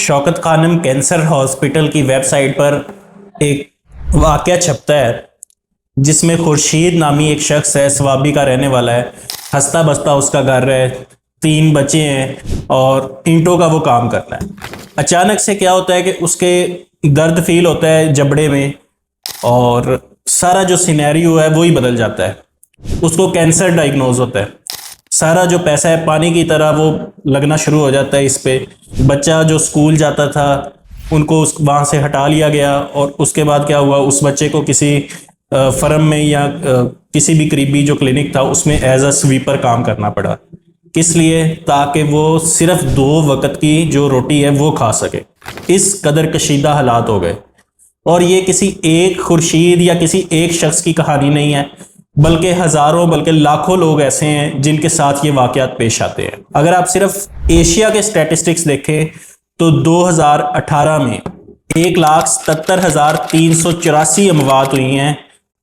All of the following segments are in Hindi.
शौकत खानम कैंसर हॉस्पिटल की वेबसाइट पर एक वाकया छपता है जिसमें खुर्शीद नामी एक शख्स है, स्वाबी का रहने वाला है। हंसता बसता उसका घर है, 3 बच्चे हैं और ईंटों का वो काम करता है। अचानक से क्या होता है कि उसके दर्द फील होता है जबड़े में और सारा जो सिनेरियो है वो ही बदल जाता है। उसको कैंसर डायग्नोज होता है। सारा जो पैसा है पानी की तरह वो लगना शुरू हो जाता है इस पे। बच्चा जो स्कूल जाता था उनको वहाँ से हटा लिया गया और उसके बाद क्या हुआ, उस बच्चे को किसी फर्म में या किसी भी करीबी जो क्लिनिक था उसमें एज अ स्वीपर काम करना पड़ा। किस लिए? ताकि वो सिर्फ 2 वक्त की जो रोटी है वो खा सके। इस कदर कशीदा हालात हो गए। और ये किसी एक खुर्शीद या किसी एक शख्स की कहानी नहीं है, बल्कि हजारों बल्कि लाखों लोग ऐसे हैं जिनके साथ ये वाकयात पेश आते हैं। अगर आप सिर्फ एशिया के स्टैटिस्टिक्स देखें तो 2018 में 1,77,384 अमवात हुई हैं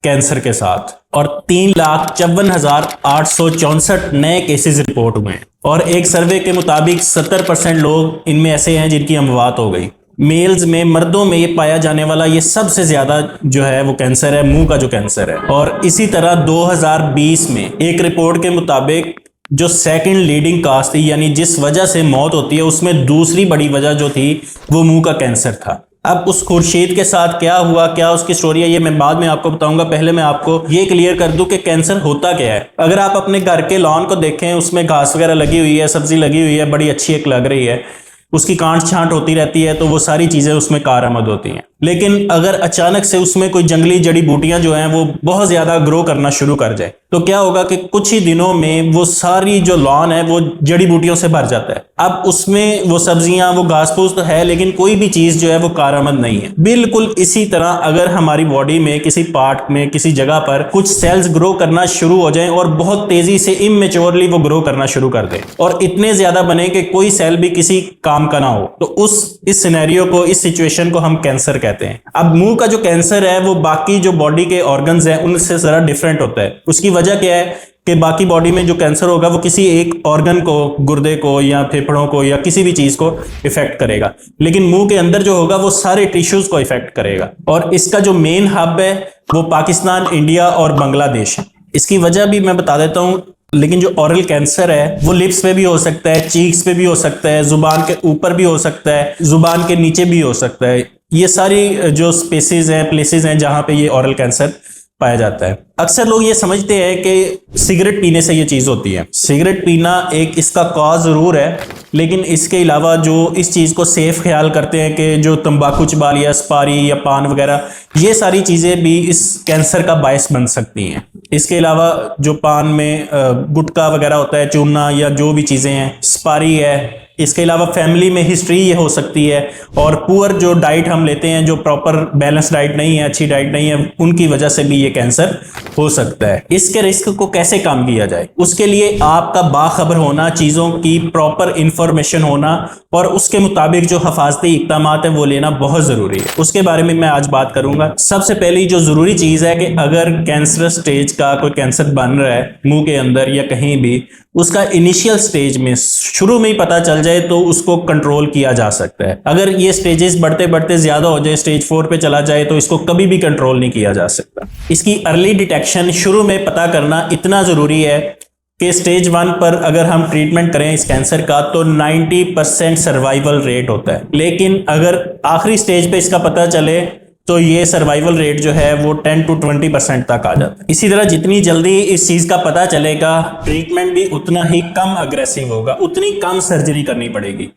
कैंसर के साथ और 3,54,864 नए केसेस रिपोर्ट हुए हैं। और एक सर्वे के मुताबिक 70% लोग इनमें ऐसे हैं जिनकी अमवात हो गई। मेल्स में, मर्दों में ये पाया जाने वाला ये सबसे ज्यादा जो है वो कैंसर है, मुंह का जो कैंसर है। और इसी तरह 2020 में एक रिपोर्ट के मुताबिक जो सेकंड लीडिंग काज थी, यानी जिस वजह से मौत होती है, उसमें दूसरी बड़ी वजह जो थी वो मुंह का कैंसर था। अब उस खुर्शीद के साथ क्या हुआ, क्या उसकी स्टोरी है, ये मैं बाद में आपको बताऊंगा। पहले मैं आपको ये क्लियर कर दूं कि कैंसर होता क्या है। अगर आप अपने घर के लॉन को देखें, उसमें घास वगैरह लगी हुई है, सब्जी लगी हुई है, बड़ी अच्छी एक लग रही है, उसकी कांट छांट होती रहती है, तो वो सारी चीजें उसमें कारआमद होती हैं। लेकिन अगर अचानक से उसमें कोई जंगली जड़ी बूटियां जो हैं वो बहुत ज्यादा ग्रो करना शुरू कर जाए तो क्या होगा कि कुछ ही दिनों में वो सारी जो लॉन है वो जड़ी बूटियों से भर जाता है। अब उसमें वो सब्जियां, वो घास फूस तो है, लेकिन कोई भी चीज जो है वो कारआमद नहीं है। बिल्कुल इसी तरह अगर हमारी बॉडी में किसी पार्ट में, किसी जगह पर कुछ सेल्स ग्रो करना शुरू हो जाए और बहुत तेजी से इमेच्योरली वो ग्रो करना शुरू कर दे और इतने ज्यादा बने कि कोई सेल भी किसी काम का ना हो, तो इस सिनेरियो को, इस सिचुएशन को हम कैंसर कहते हैं। अब मुंह का जो कैंसर है वो बाकी जो बॉडी के ऑर्गन्स हैं उनसे जरा डिफरेंट होता है। उसकी वजह क्या है कि बाकी बॉडी में जो कैंसर होगा वो किसी एक ऑर्गन को, गुर्दे को या फेफड़ों को या किसी भी चीज को इफेक्ट करेगा, लेकिन मुंह के अंदर जो होगा वो सारे टिश्यूज को इफेक्ट करेगा। और इसका जो मेन हब है वो पाकिस्तान, इंडिया और बांग्लादेश है। इसकी वजह भी मैं बता देता हूं। लेकिन जो ओरल कैंसर है वो लिप्स पे भी हो सकता है, चीक्स पे भी हो सकता है, जुबान के ऊपर भी हो सकता है, जुबान के नीचे भी हो सकता है। ये सारी जो स्पेसेस हैं, प्लेसेस हैं जहां पे ये ओरल कैंसर पाया जाता है। अक्सर लोग ये समझते हैं कि सिगरेट पीने से ये चीज होती है। सिगरेट पीना एक इसका कॉज जरूर है, लेकिन इसके अलावा जो इस चीज को सेफ ख्याल करते हैं कि जो तंबाकू चबा लिया, सुपारी या पान वगैरह, ये सारी चीजें भी इस कैंसर का बायस बन सकती हैं। इसके अलावा जो पान में गुटखा वगैरह होता है, चूना या जो भी चीजें हैं, सुपारी है, इसके अलावा फैमिली में हिस्ट्री ये हो सकती है और पुअर जो डाइट हम लेते हैं, जो प्रॉपर बैलेंस डाइट नहीं है, अच्छी डाइट नहीं है, उनकी वजह से भी ये कैंसर हो सकता है। इसके रिस्क को कैसे कम किया जाए, उसके लिए आपका बाखबर होना, चीजों की प्रॉपर इंफॉर्मेशन होना और उसके मुताबिक जो हिफाजती इक़दाम है वो लेना बहुत जरूरी है। उसके बारे में मैं आज बात करूंगा। सबसे पहली जो जरूरी चीज है कि अगर कैंसर स्टेज का कोई कैंसर बन रहा है मुंह के अंदर या कहीं भी, उसका इनिशियल स्टेज में शुरू में ही पता चल जाए तो उसको कंट्रोल किया जा सकता है। अगर ये स्टेजेस बढ़ते बढ़ते ज्यादा हो जाए, स्टेज 4 पे चला जाए, तो इसको कभी भी कंट्रोल नहीं किया जा सकता। इसकी अर्ली डिटेक्शन शुरू में पता करना इतना जरूरी है कि स्टेज 1 पर अगर हम ट्रीटमेंट करें इस कैंसर का तो 90% सर्वाइवल रेट होता है। लेकिन अगर आखिरी स्टेज पे इसका पता चले तो ये सर्वाइवल रेट जो है वो 10 to 20% तक आ जाता है। इसी तरह जितनी जल्दी इस चीज का पता चलेगा, ट्रीटमेंट भी उतना ही कम अग्रेसिव होगा, उतनी कम सर्जरी करनी पड़ेगी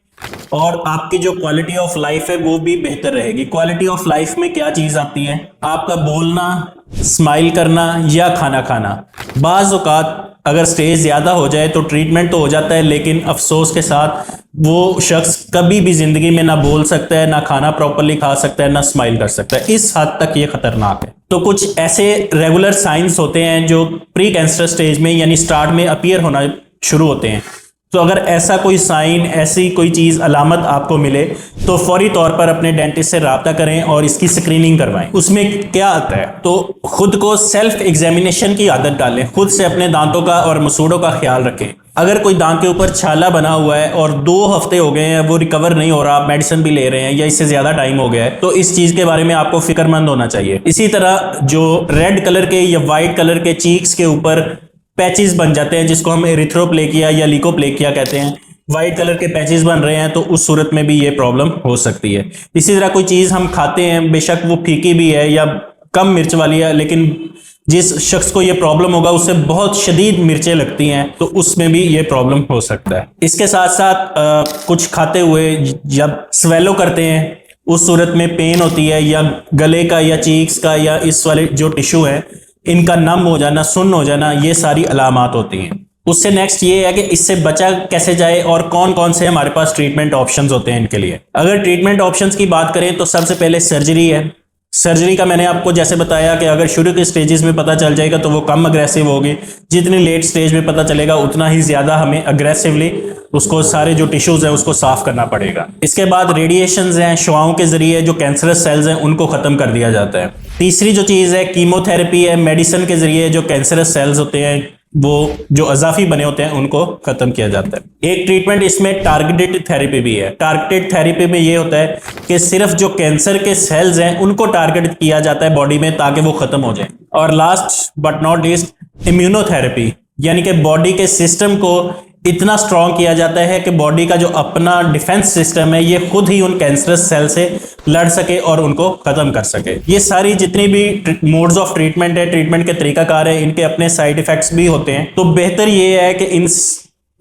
और आपकी जो क्वालिटी ऑफ लाइफ है वो भी बेहतर रहेगी। क्वालिटी ऑफ लाइफ में क्या चीज आती है? आपका बोलना, स्माइल करना या खाना खाना। बाज़ औक़ात अगर स्टेज ज्यादा हो जाए तो ट्रीटमेंट तो हो जाता है, लेकिन अफसोस के साथ वो शख्स कभी भी जिंदगी में ना बोल सकता है, ना खाना प्रॉपर्ली खा सकता है, ना स्माइल कर सकता है। इस हद तक ये खतरनाक है। तो कुछ ऐसे रेगुलर साइंस होते हैं जो प्री कैंसर स्टेज में यानी स्टार्ट में अपीयर होना शुरू होते हैं। तो अगर ऐसा कोई साइन, ऐसी कोई चीज, अलामत आपको मिले तो फौरी तौर पर अपने डेंटिस्ट से राब्ता करें और इसकी स्क्रीनिंग करवाएं। उसमें क्या आता है तो खुद को सेल्फ एग्जामिनेशन की आदत डालें, खुद से अपने दांतों का और मसूड़ों का ख्याल रखें। अगर कोई दांत के ऊपर छाला बना हुआ है और 2 हफ्ते हो गए हैं, वो रिकवर नहीं हो रहा, आप मेडिसिन भी ले रहे हैं या इससे ज्यादा टाइम हो गया है, तो इस चीज के बारे में आपको फिक्रमंद होना चाहिए। इसी तरह जो रेड कलर के या व्हाइट कलर के चीक्स के ऊपर पैचेस बन जाते हैं, जिसको हम एरिथ्रोप्लेकिया या ल्यूकोप्लेकिया कहते हैं, व्हाइट कलर के पैचेस बन रहे हैं, तो उस सूरत में भी ये प्रॉब्लम हो सकती है। इसी तरह कोई चीज हम खाते हैं, बेशक वो फीकी भी है या कम मिर्च वाली है, लेकिन जिस शख्स को ये प्रॉब्लम होगा उससे बहुत शदीद मिर्चें लगती हैं, तो उसमें भी ये प्रॉब्लम हो सकता है। इसके साथ साथ कुछ खाते हुए जब स्वेलो करते हैं, उस सूरत में पेन होती है, या गले का या चीक्स का या इस वाले जो टिश्यू है इनका नम हो जाना, सुन्न हो जाना, ये सारी अलामात होती हैं। उससे नेक्स्ट ये है कि इससे बचा कैसे जाए और कौन कौन से हमारे पास ट्रीटमेंट ऑप्शंस होते हैं इनके लिए। अगर ट्रीटमेंट ऑप्शंस की बात करें तो सबसे पहले सर्जरी है। सर्जरी का मैंने आपको जैसे बताया कि अगर शुरू के स्टेजेस में पता चल जाएगा तो वो कम अग्रेसिव होगी, जितनी लेट स्टेज में पता चलेगा उतना ही ज्यादा हमें अग्रेसिवली उसको सारे जो टिश्यूज हैं उसको साफ करना पड़ेगा। इसके बाद रेडिएशंस हैं, शुआओं के जरिए जो कैंसरस सेल्स हैं उनको खत्म कर दिया जाता है। तीसरी जो चीज है कीमोथेरेपी है, मेडिसिन के जरिए जो कैंसरस सेल्स होते हैं, वो जो अजाफी बने होते हैं, उनको खत्म किया जाता है। एक ट्रीटमेंट इसमें टारगेटेड थेरेपी भी है। टारगेटेड थेरेपी में ये होता है कि सिर्फ जो कैंसर के सेल्स हैं उनको टारगेट किया जाता है बॉडी में, ताकि वो खत्म हो जाए। और last but not least immunotherapy, यानी कि बॉडी के सिस्टम को इतना स्ट्रॉन्ग किया जाता है कि बॉडी का जो अपना डिफेंस सिस्टम है ये खुद ही उन कैंसरस सेल से लड़ सके और उनको खत्म कर सके। ये सारी जितनी भी मोड्स ऑफ ट्रीटमेंट है, ट्रीटमेंट के तरीकाकार है, इनके अपने साइड इफेक्ट्स भी होते हैं। तो बेहतर ये है कि इन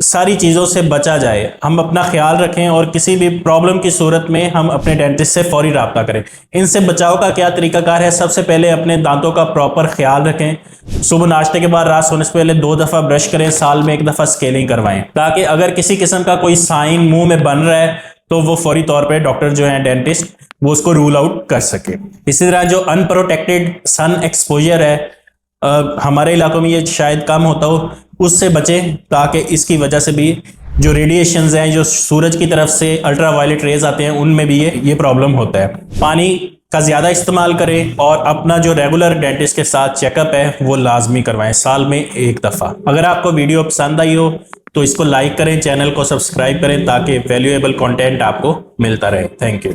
सारी चीज़ों से बचा जाए, हम अपना ख्याल रखें और किसी भी प्रॉब्लम की सूरत में हम अपने डेंटिस्ट से फौरी रब्ता करें। इनसे बचाव का क्या तरीकाकार है? सबसे पहले अपने दांतों का प्रॉपर ख्याल रखें। सुबह नाश्ते के बाद रात सोने से पहले 2 दफ़ा ब्रश करें, साल में 1 दफ़ा स्केलिंग करवाएं, ताकि अगर किसी किस्म का कोई साइन मुंह में बन रहा है तो वो फौरी तौर पे डॉक्टर जो है डेंटिस्ट वो उसको रूल आउट कर सके। इसी तरह जो अनप्रोटेक्टेड सन एक्सपोजर है, हमारे इलाकों में ये शायद कम होता हो, उससे बचें, ताकि इसकी वजह से भी जो रेडिएशंस हैं, जो सूरज की तरफ से अल्ट्रावायलेट रेज आते हैं, उनमें भी ये प्रॉब्लम होता है। पानी का ज़्यादा इस्तेमाल करें और अपना जो रेगुलर डेंटिस्ट के साथ चेकअप है वो लाजमी करवाएं, साल में 1 दफ़ा। अगर आपको वीडियो पसंद आई हो तो इसको लाइक करें, चैनल को सब्सक्राइब करें, ताकि वैल्यूएबल कंटेंट आपको मिलता रहे। Thank you.